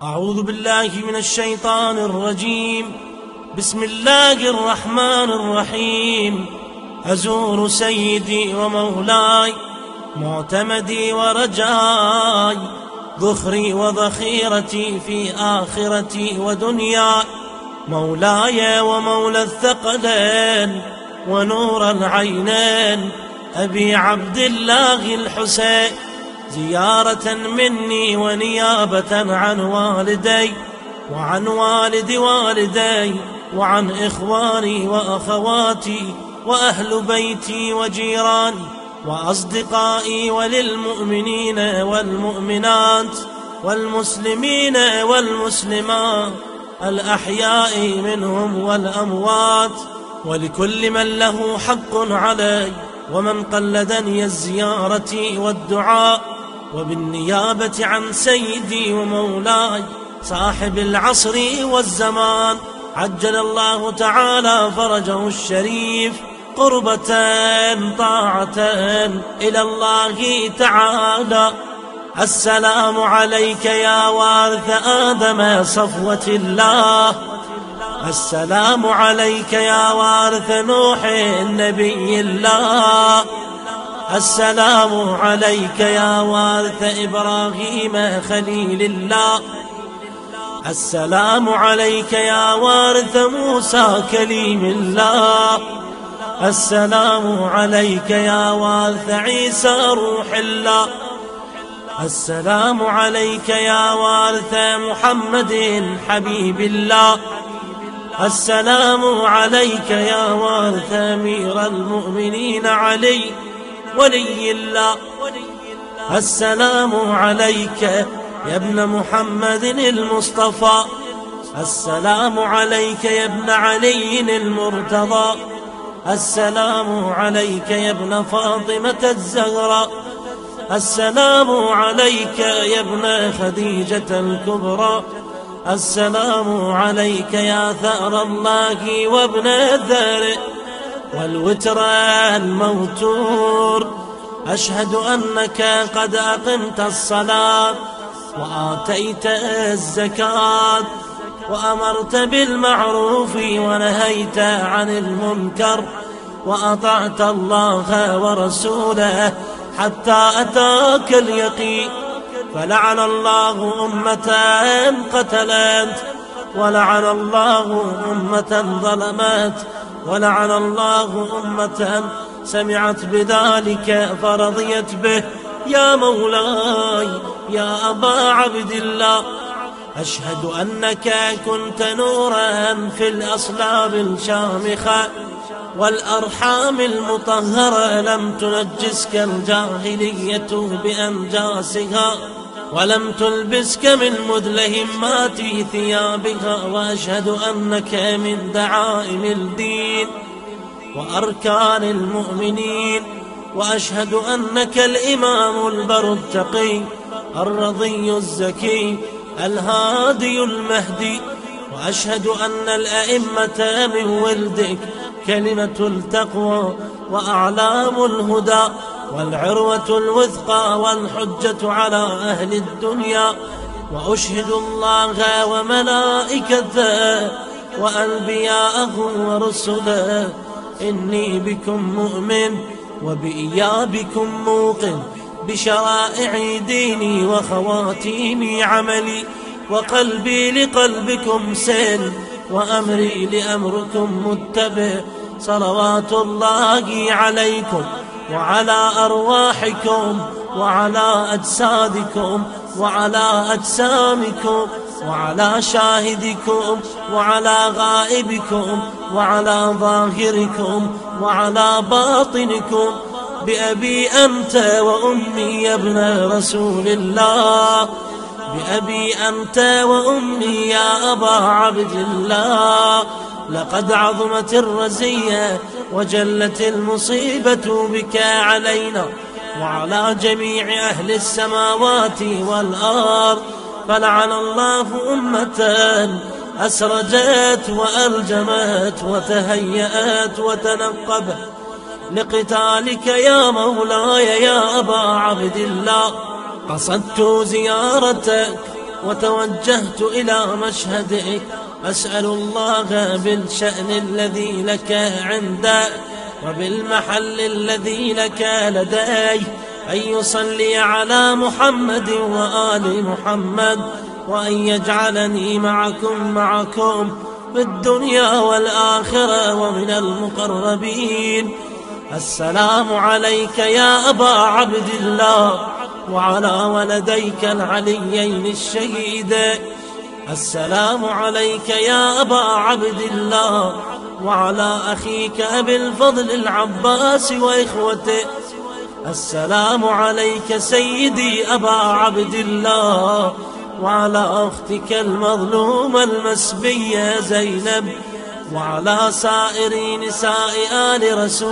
أعوذ بالله من الشيطان الرجيم. بسم الله الرحمن الرحيم. أزور سيدي ومولاي، معتمدي ورجاي، ذخري وذخيرتي في آخرتي ودنياي، مولاي ومولى الثقلين ونور العينين، أبي عبد الله الحسين، زيارة مني ونيابة عن والدي وعن والد والدي وعن إخواني وأخواتي وأهل بيتي وجيراني وأصدقائي، وللمؤمنين والمؤمنات والمسلمين والمسلمات الأحياء منهم والأموات، ولكل من له حق علي ومن قلدني الزيارة والدعاء، وبالنيابة عن سيدي ومولاي صاحب العصر والزمان عجل الله تعالى فرجه الشريف، قربة طاعة إلى الله تعالى. السلام عليك يا وارث آدم صفوة الله، السلام عليك يا وارث نوح نبي الله، السلام عليك يا وارث إبراهيم خليل الله، السلام عليك يا وارث موسى كليم الله، السلام عليك يا وارث عيسى روح الله، السلام عليك يا وارث محمد حبيب الله، السلام عليك يا وارث أمير المؤمنين علي ولي الله، السلام عليك يا ابن محمد المصطفى، السلام عليك يا ابن علي المرتضى، السلام عليك يا ابن فاطمة الزهراء، السلام عليك يا ابن خديجة الكبرى، السلام عليك يا ثأر الله وابن الذر والوتر الموتور. أشهد أنك قد أقمت الصلاة وآتيت الزكاة وأمرت بالمعروف ونهيت عن المنكر وأطعت الله ورسوله حتى أتاك اليقين، فلعن الله أمة قتلت، ولعن الله أمة ظلمت، ولعن الله أمة سمعت بذلك فرضيت به. يا مولاي يا أبا عبد الله، أشهد أنك كنت نورا في الأصلاب الشامخة والأرحام المطهرة، لم تنجسك الجاهلية بأنجاسها ولم تلبسك من مدلهمات ثيابها، وأشهد أنك من دعائم الدين وأركان المؤمنين، وأشهد أنك الإمام البر التقي الرضي الزكي الهادي المهدي، وأشهد أن الأئمة من ولدك كلمة التقوى وأعلام الهدى والعروة الوثقى والحجة على أهل الدنيا، وأشهد الله وملائكته وأنبياءه ورسله إني بكم مؤمن وبإيابكم موقن، بشرائع ديني وخواتيم عملي، وقلبي لقلبكم سن وأمري لأمركم متبع. صلوات الله عليكم وعلى أرواحكم وعلى أجسادكم وعلى أجسامكم وعلى شاهدكم وعلى غائبكم وعلى ظاهركم وعلى باطنكم، بأبي أنت وأمي يا ابن رسول الله، بأبي أنت وأمي يا أبا عبد الله. لقد عظمت الرزية وجلت المصيبة بك علينا وعلى جميع أهل السماوات والأرض، فلعن الله أمة أسرجت وألجمت وتهيأت وتنقبت لقتالك يا مولاي يا أبا عبد الله. قصدت زيارتك وتوجهت إلى مشهدك أسأل الله بالشأن الذي لك عنده وبالمحل الذي لك لدي أن يصلي على محمد وآل محمد، وأن يجعلني معكم في الدنيا والآخرة ومن المقربين. السلام عليك يا أبا عبد الله وعلى ولديك العليين الشهيدين. السلام عليك يا أبا عبد الله وعلى أخيك أبي الفضل العباس وإخوته. السلام عليك سيدي أبا عبد الله وعلى أختك المظلومة المسبية زينب وعلى سائر نساء آل رسول